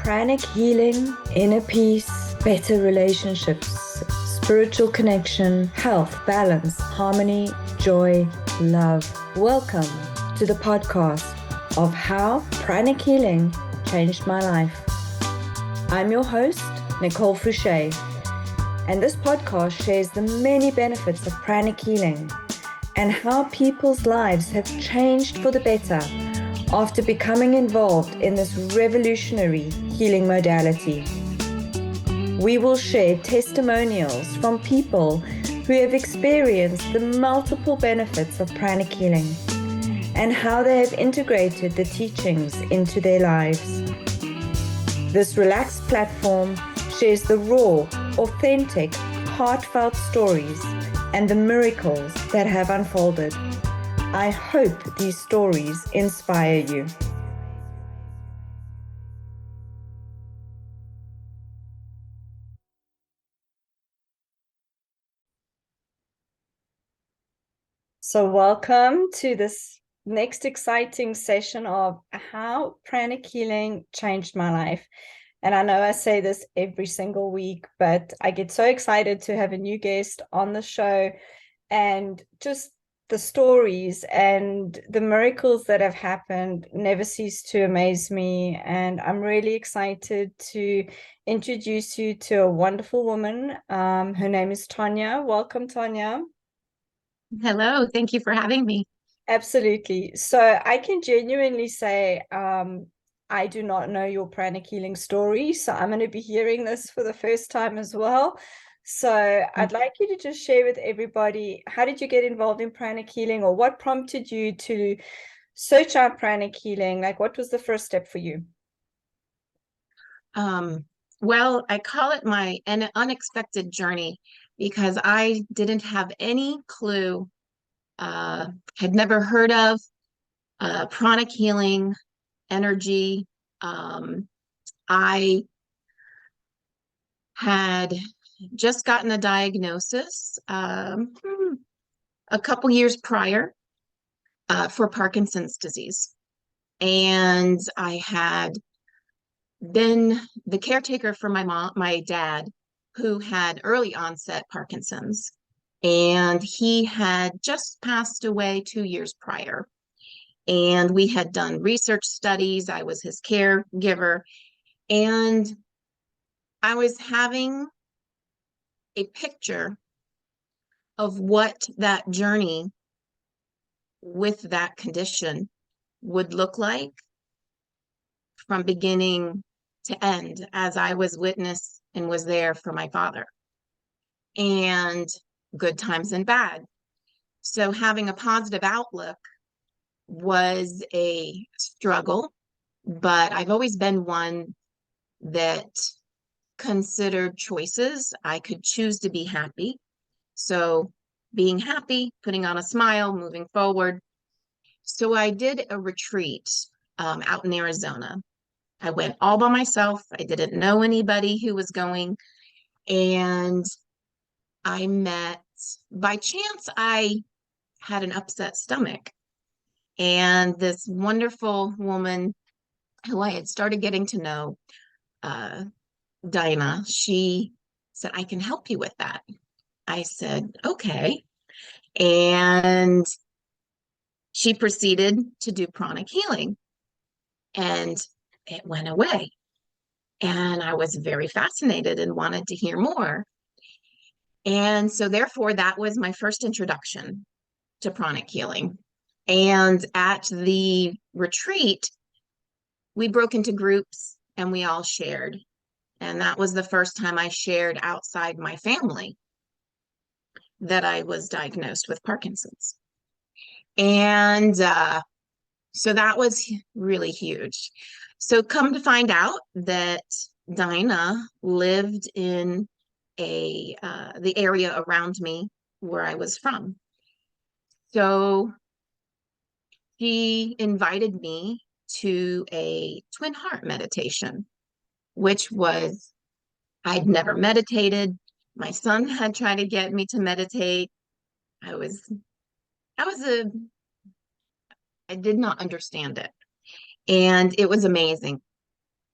Pranic healing, inner peace, better relationships, spiritual connection, health, balance, harmony, joy, love. Welcome to the podcast of how Pranic healing changed my life. I'm your host, Nicole Fouche, and this podcast shares the many benefits of pranic healing and how people's lives have changed for the better after becoming involved in this revolutionary healing modality. We will share testimonials from people who have experienced the multiple benefits of pranic healing and how they have integrated the teachings into their lives. This relaxed platform shares the raw, authentic, heartfelt stories and the miracles that have unfolded. I hope these stories inspire you. So welcome to this next exciting session of how pranic healing changed my life. And I know I say this every single week, but I get so excited to have a new guest on the show, and just the stories and the miracles that have happened never cease to amaze me. And I'm really excited to introduce you to a wonderful woman. Her name is Tonia. Welcome, Tonia. Hello, thank you for having me. Absolutely. So I can genuinely say I do not know your pranic healing story, so I'm going to be hearing this for the first time as well. So I'd like you to just share with everybody, how did you get involved in pranic healing, or what prompted you to search out pranic healing? Like, what was the first step for you? Well, I call it an unexpected journey because I didn't have any clue, had never heard of pranic healing, energy. I had just gotten a diagnosis a couple years prior for Parkinson's disease. And I had been the caretaker for my dad, who had early onset Parkinson's, and he had just passed away 2 years prior. And we had done research studies. I was his caregiver, and I was having a picture of what that journey with that condition would look like from beginning to end, as I was witness and was there for my father, and good times and bad. So having a positive outlook was a struggle, but I've always been one that considered choices. I could choose to be happy. So being happy, putting on a smile, moving forward. So I did a retreat out in Arizona. I went all by myself. I didn't know anybody who was going. And I met, by chance, I had an upset stomach. And this wonderful woman who I had started getting to know, Dinah, she said, I can help you with that. I said, okay. And she proceeded to do pranic healing. And it went away. And I was very fascinated and wanted to hear more. And so therefore, that was my first introduction to pranic healing. And at the retreat, we broke into groups and we all shared. And that was the first time I shared outside my family that I was diagnosed with Parkinson's. And so that was really huge. So come to find out that Dinah lived in the area around me where I was from. So she invited me to a twin heart meditation, which was, I'd never meditated. My son had tried to get me to meditate. I did not understand it. And it was amazing.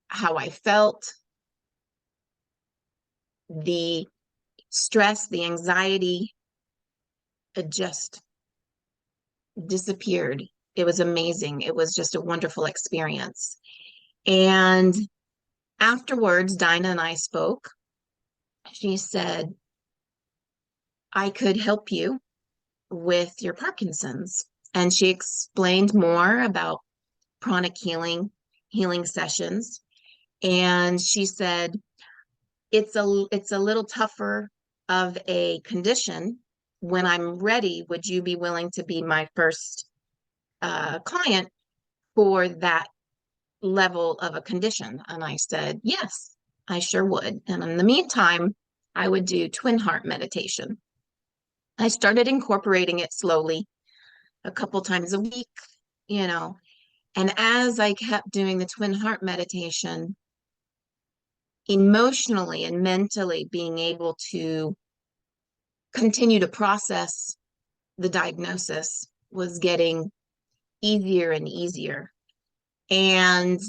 how I felt, the stress, the anxiety, it just disappeared. It was amazing. It was just a wonderful experience. And afterwards, Dinah and I spoke. She said, I could help you with your Parkinson's. And she explained more about pranic healing sessions. And she said, it's a little tougher of a condition. When I'm ready, would you be willing to be my first client for that level of a condition? And I said, yes, I sure would. And in the meantime, I would do twin heart meditation. I started incorporating it slowly, a couple times a week, you know. And as I kept doing the twin heart meditation, emotionally and mentally being able to continue to process the diagnosis was getting easier and easier. And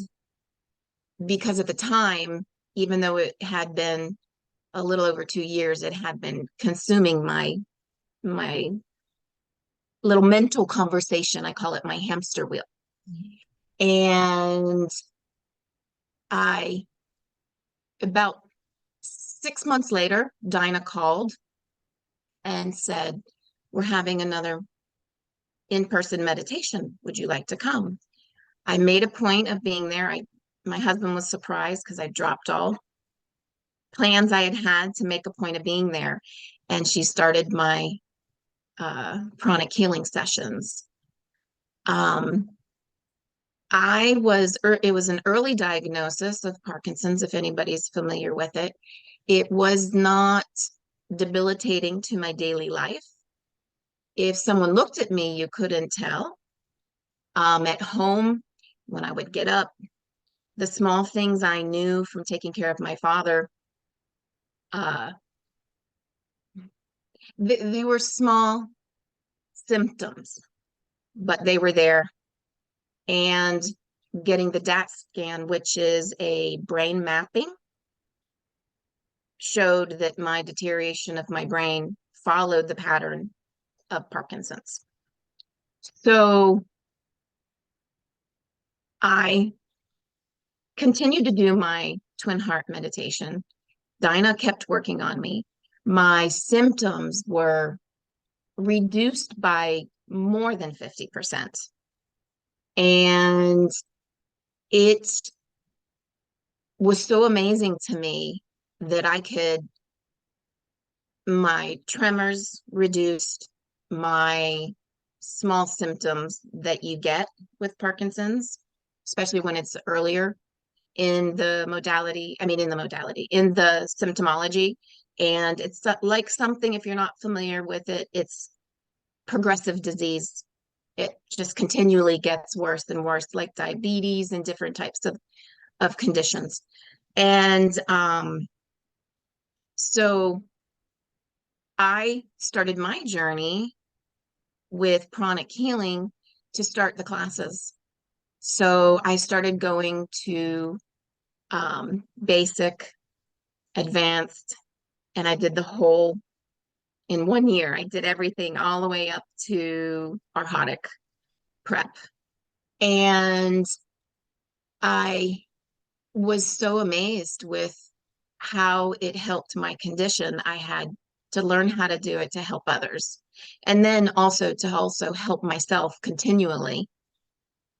because at the time, even though it had been a little over 2 years, it had been consuming my little mental conversation. I call it my hamster wheel. And I, about 6 months later, Dinah called and said, we're having another in-person meditation. Would you like to come? I made a point of being there. My husband was surprised because I dropped all plans I had to make a point of being there. And she started my pranic healing sessions. It was an early diagnosis of Parkinson's, if anybody's familiar with it. It was not debilitating to my daily life. If someone looked at me, you couldn't tell. At home, when I would get up, the small things I knew from taking care of my father, uh, they were small symptoms, but they were there. And getting the DAT scan, which is a brain mapping, showed that my deterioration of my brain followed the pattern of Parkinson's. So I continued to do my twin heart meditation. Dinah kept working on me. My symptoms were reduced by more than 50%. And it was so amazing to me that my tremors reduced, my small symptoms that you get with Parkinson's, especially when it's earlier in the symptomology. And it's like something, if you're not familiar with it, it's progressive disease. It just continually gets worse and worse, like diabetes and different types of conditions. And so I started my journey with pranic healing to start the classes. So I started going to basic, advanced, and I did the whole in 1 year. I did everything all the way up to orthotic prep. And I was so amazed with how it helped my condition. I had to learn how to do it to help others. And then also to also help myself continually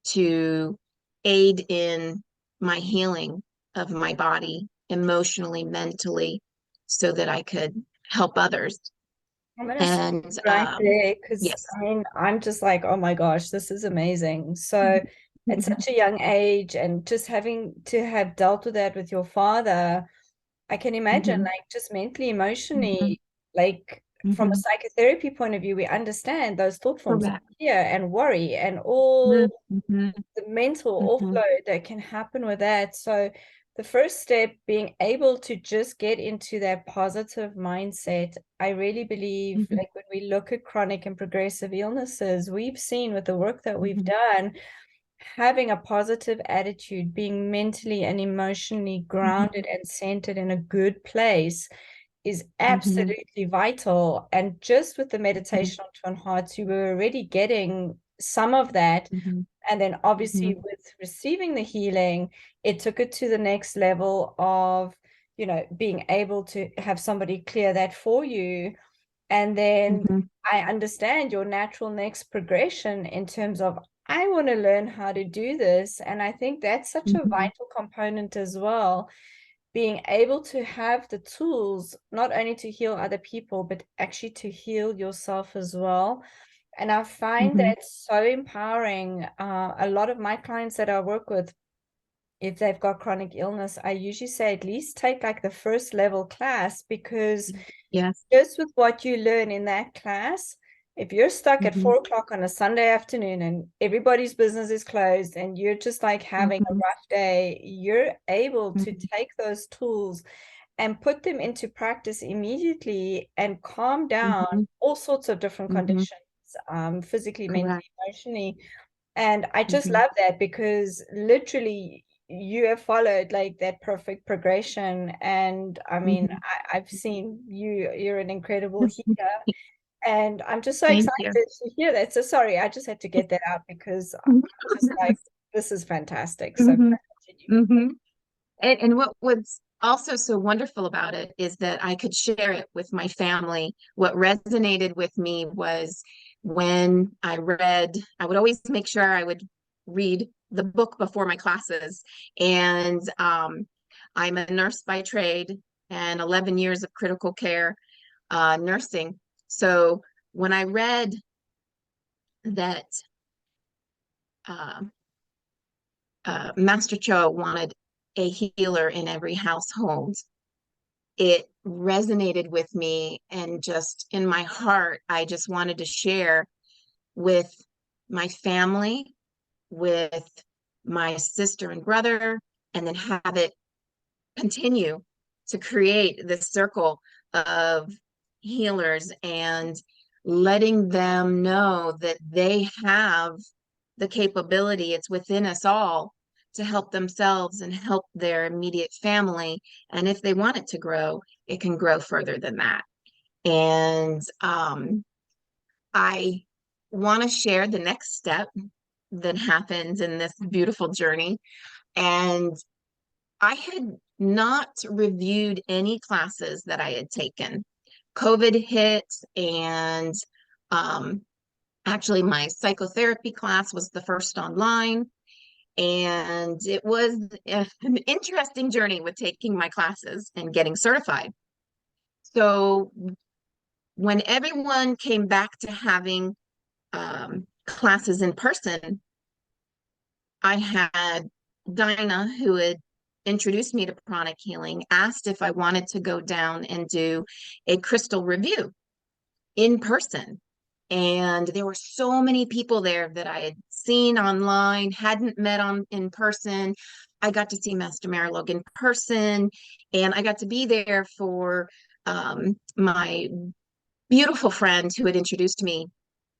to aid in my healing of my body emotionally, mentally, so that I could help others. I'm gonna stop And right there because yes. I mean I'm just like, oh my gosh, this is amazing. So at such a young age, and just having to have dealt with that with your father, I can imagine, Mhm, like, just mentally, mhm, emotionally, like from a mhm. psychotherapy point of view, we understand those thought forms of Correct. fear and worry and all Mhm, the mental mhm, offload that can happen with that. So the first step being able to just get into that positive mindset, I really believe, mhm, like when we look at chronic and progressive illnesses, we've seen with the work that we've mhm, done, having a positive attitude, being mentally and emotionally grounded and centered in a good place is absolutely vital. And just with the meditation on Twin Hearts, you were already getting some of that. And then obviously with receiving the healing, it took it to the next level of, you know, being able to have somebody clear that for you. And then I understand your natural next progression in terms of, I want to learn how to do this. And I think that's such a vital component as well, being able to have the tools not only to heal other people, but actually to heal yourself as well. And I find that so empowering. A lot of my clients that I work with, if they've got chronic illness, I usually say at least take like the first level class, because just with what you learn in that class, if you're stuck at 4 o'clock on a Sunday afternoon and everybody's business is closed and you're just like having a rough day, you're able to take those tools and put them into practice immediately and calm down all sorts of different conditions, physically, mentally, emotionally. And I just love that, because literally you have followed like that perfect progression. And I mean, I've seen you're an incredible healer. And I'm just so Thank excited you. to hear that. So sorry, I just had to get that out, because I'm just like, this is fantastic. So continue. And what was also so wonderful about it is that I could share it with my family. What resonated with me was when I read, I would always make sure I would read the book before my classes. And I'm a nurse by trade and 11 years of critical care nursing. So when I read that uh, Master Cho wanted a healer in every household, it resonated with me. And just in my heart, I just wanted to share with my family, with my sister and brother, and then have it continue to create this circle of healers, and letting them know that they have the capability, it's within us all, to help themselves and help their immediate family. And if they want it to grow, it can grow further than that. And I want to share the next step that happened in this beautiful journey. And I had not reviewed any classes that I had taken. COVID hit, and actually my psychotherapy class was the first online. And it was an interesting journey with taking my classes and getting certified. So when everyone came back to having classes in person, I had Dinah, who had introduced me to pranic healing, asked if I wanted to go down and do a crystal review in person. And there were so many people there that I had seen online, hadn't met in person. I got to see Master Marilog in person, and I got to be there for my beautiful friend who had introduced me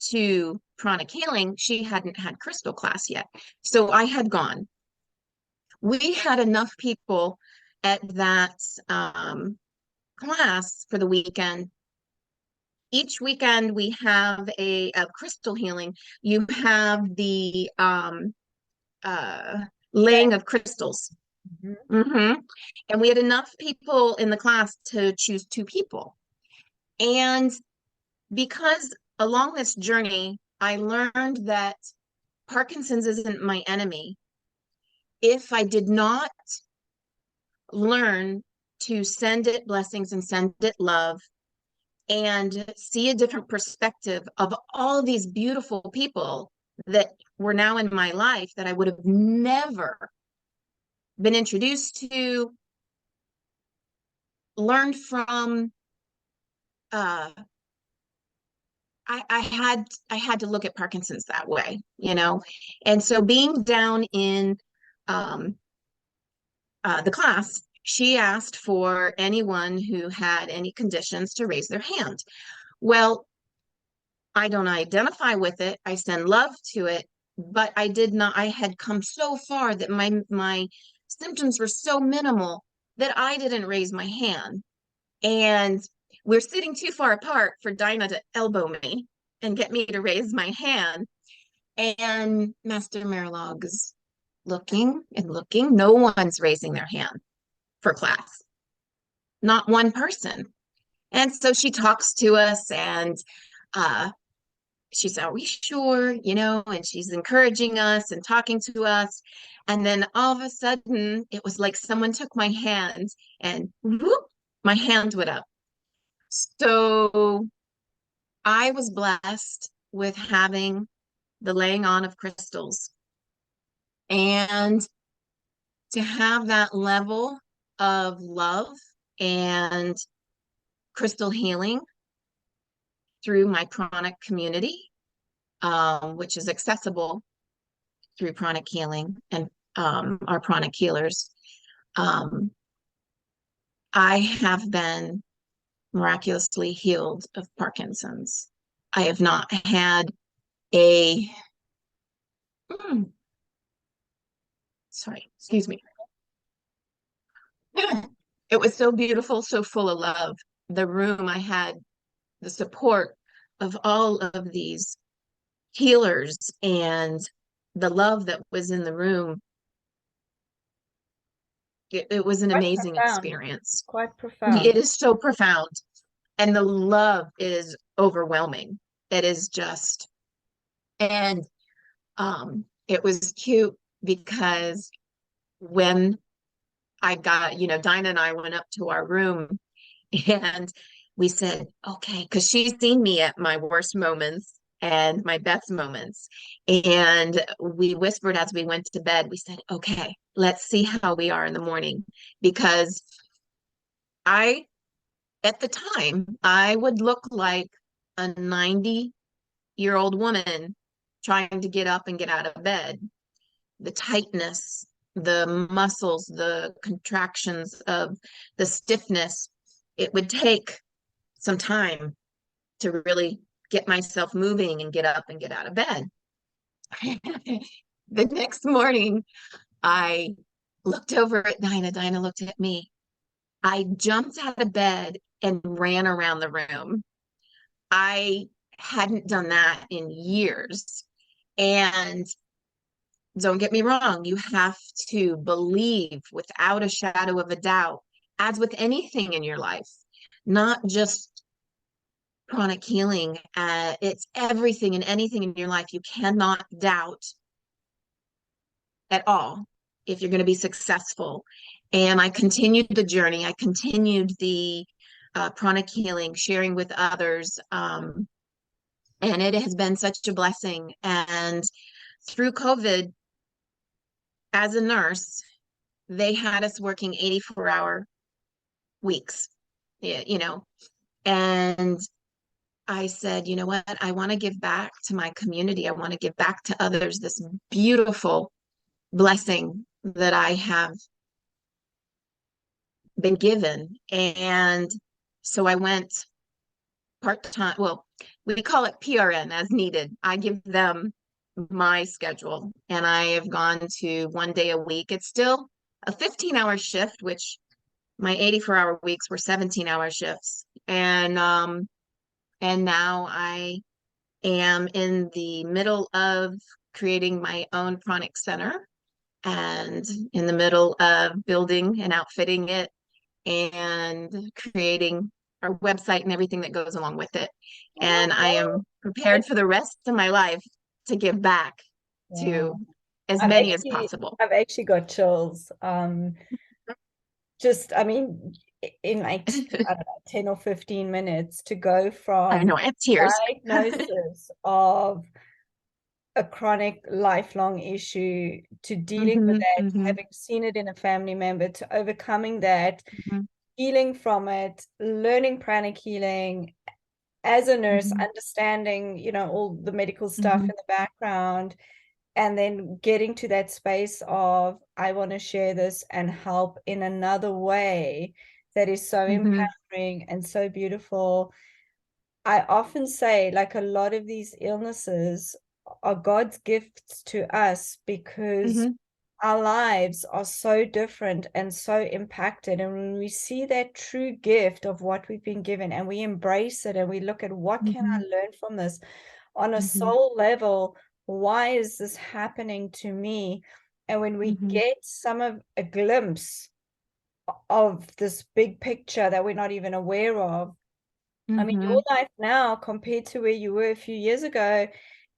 to pranic healing. She hadn't had crystal class yet, so I had gone. We had enough people at that class for the weekend. Each weekend we have a crystal healing. You have the laying of crystals. And we had enough people in the class to choose 2 people. And because along this journey, I learned that Parkinson's isn't my enemy. If I did not learn to send it blessings and send it love, and see a different perspective of all these beautiful people that were now in my life that I would have never been introduced to, learned from, I had to look at Parkinson's that way, you know. And so being down in the class, she asked for anyone who had any conditions to raise their hand. Well, I don't identify with it. I send love to it, but I had come so far that my symptoms were so minimal that I didn't raise my hand. And we're sitting too far apart for Dinah to elbow me and get me to raise my hand. And Master Marilog is looking and looking. No one's raising their hand for class, not one person. And so she talks to us and she's, are we sure? And she's encouraging us and talking to us. And then all of a sudden, it was like someone took my hand and whoop, my hand went up. So I was blessed with having the laying on of crystals and to have that level of love and crystal healing through my pranic community, which is accessible through pranic healing and our pranic healers. I have been miraculously healed of Parkinson's. I have not had a sorry, excuse me. It was so beautiful, so full of love. The room, I had the support of all of these healers and the love that was in the room. It was an Quite amazing profound. experience. Quite profound. It is so profound. And the love is overwhelming. It is just, and it was cute because when I got, Dinah and I went up to our room and we said, okay, because she's seen me at my worst moments and my best moments. And we whispered as we went to bed, we said, okay, let's see how we are in the morning. Because at the time, I would look like a 90-year-old woman trying to get up and get out of bed. The tightness, the muscles, the contractions of the stiffness, it would take some time to really get myself moving and get up and get out of bed. The next morning, I looked over at Dinah. Dinah looked at me. I jumped out of bed and ran around the room. I hadn't done that in years. And don't get me wrong, you have to believe without a shadow of a doubt, as with anything in your life, not just chronic healing. It's everything and anything in your life. You cannot doubt at all if you're going to be successful. And I continued the journey. I continued the chronic healing, sharing with others. And it has been such a blessing. And through COVID, as a nurse, they had us working 84-hour weeks, and I said, you know what? I want to give back to my community. I want to give back to others this beautiful blessing that I have been given. And so I went part-time. Well, we call it PRN, as needed. I give them my schedule and I have gone to 1 day a week. It's still a 15-hour shift, which my 84-hour weeks were 17-hour shifts. And now I am in the middle of creating my own pranic center and in the middle of building and outfitting it and creating our website and everything that goes along with it. And I am prepared for the rest of my life to give back to as many as possible. I've actually got chills. Just, I mean, in like, I don't know, 10 or 15 minutes to go from I know, I have tears. diagnosis of a chronic lifelong issue to dealing with that, having seen it in a family member, to overcoming that, healing from it, learning pranic healing as a nurse, understanding, all the medical stuff in the background, and then getting to that space of, I want to share this and help in another way that is so empowering and so beautiful. I often say, like, a lot of these illnesses are God's gifts to us, because Mm-hmm. our lives are so different and so impacted. And when we see that true gift of what we've been given and we embrace it and we look at what can I Mm-hmm. learn from this on a Mm-hmm. soul level, why is this happening to me? And when we Mm-hmm. get some of a glimpse of this big picture that we're not even aware of, I mean, Mm-hmm. your life now compared to where you were a few years ago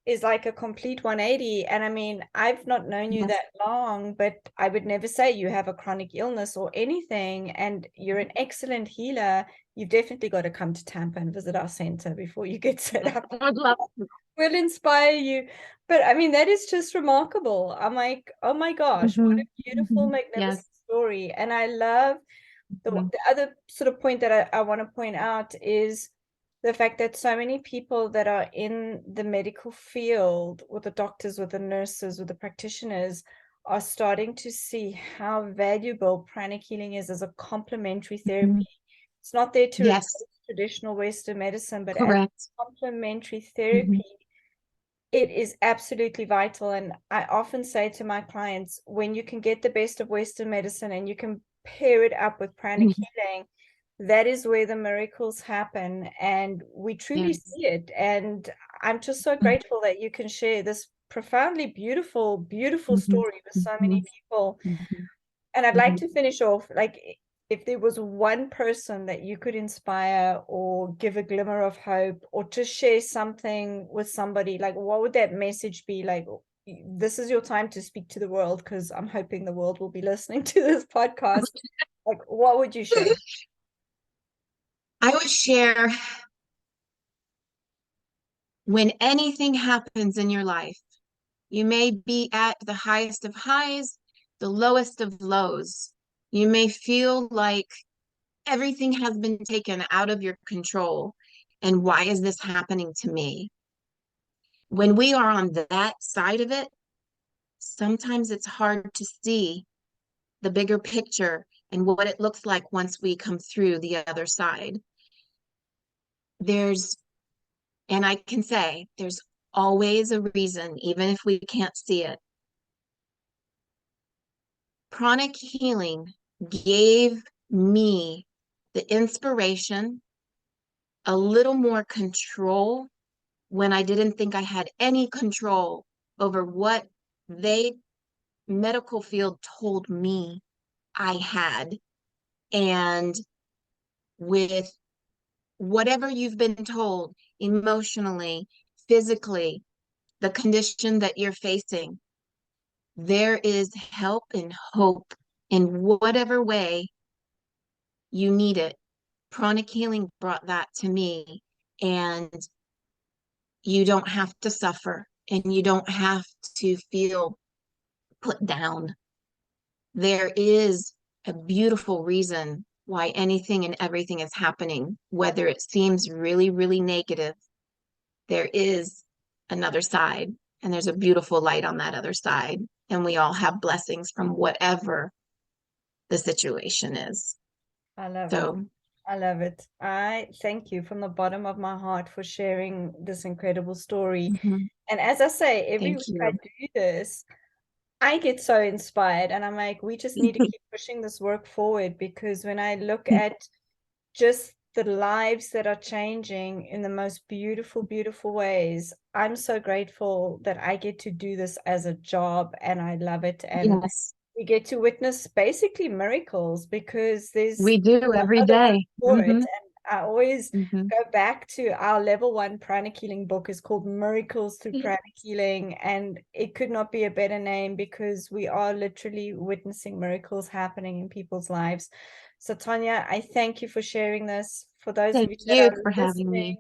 is like a complete 180. And I mean, I've not known you Yes. that long, but I would never say you have a chronic illness or anything. And you're an excellent healer. You've definitely got to come to Tampa and visit our center before you get set up. I'd love to. We'll inspire you. But I mean, that is just remarkable. I'm like, oh my gosh, what Mm-hmm. a beautiful, Mm-hmm. magnificent Yes. story. And I love Mm-hmm. the other sort of point that I want to point out is the fact that so many people that are in the medical field, with the doctors, with the nurses, with the practitioners, are starting to see how valuable pranic healing is as a complementary Mm-hmm. therapy. It's not there to Yes. replace traditional Western medicine, but as Correct. complementary Mm-hmm. therapy, it is absolutely vital. And I often say to my clients, when you can get the best of Western medicine and you can pair it up with pranic Mm-hmm. healing, that is where the miracles happen. And we truly Yes. see it. And I'm just so grateful that you can share this profoundly beautiful, beautiful Mm-hmm. story with so Mm-hmm. many people. Mm-hmm. And I'd like Mm-hmm. to finish off, like, if there was one person that you could inspire or give a glimmer of hope or just share something with somebody, like, what would that message be? Like, this is your time to speak to the world, because I'm hoping the world will be listening to this podcast. Like, what would you share? I would share, when anything happens in your life, you may be at the highest of highs, the lowest of lows. You may feel like everything has been taken out of your control. And why is this happening to me? When we are on that side of it, sometimes it's hard to see the bigger picture and what it looks like once we come through the other side. There's, and I can say, there's always a reason, even if we can't see it. Pranic healing gave me the inspiration, a little more control when I didn't think I had any control over what they medical field told me I had. And with whatever you've been told emotionally, physically, the condition that you're facing, there is help and hope in whatever way you need it. Pranic healing brought that to me, and you don't have to suffer and you don't have to feel put down. There is a beautiful reason why anything and everything is happening, whether it seems really, really negative. There is another side, and there's a beautiful light on that other side. And we all have blessings from whatever the situation is. I love it. So, I love it. I thank you from the bottom of my heart for sharing this incredible story. mhm, And as I say, every thank week I you. do this, I get so inspired, and I'm like, we just need to keep pushing this work forward, because when I look at just the lives that are changing in the most beautiful, beautiful ways, I'm so grateful that I get to do this as a job, and I love it. And Yes, we get to witness basically miracles, because there's we do no every other word day. for it. Hmm. And I always Hmm. go back to our level 1 pranic healing book is called Miracles Through Pranic Healing, and it could not be a better name, because we are literally witnessing miracles happening in people's lives. So Tonia, I thank you for sharing this. For those of Thank you that you are for having me.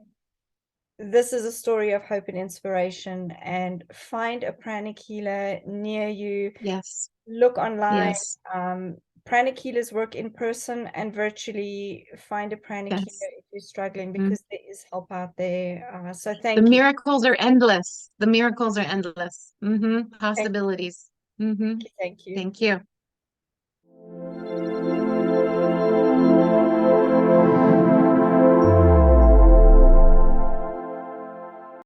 listening, this is a story of hope and inspiration, and find a pranic healer near you. Yes, Look online. yes, Pranic healers work in person and virtually. Find a pranic yes. healer if you're struggling, Mm. because there is help out there. So The thank you. miracles are endless. The miracles are endless. Hmm. Thank Possibilities. Hmm. you. Thank you. Thank you.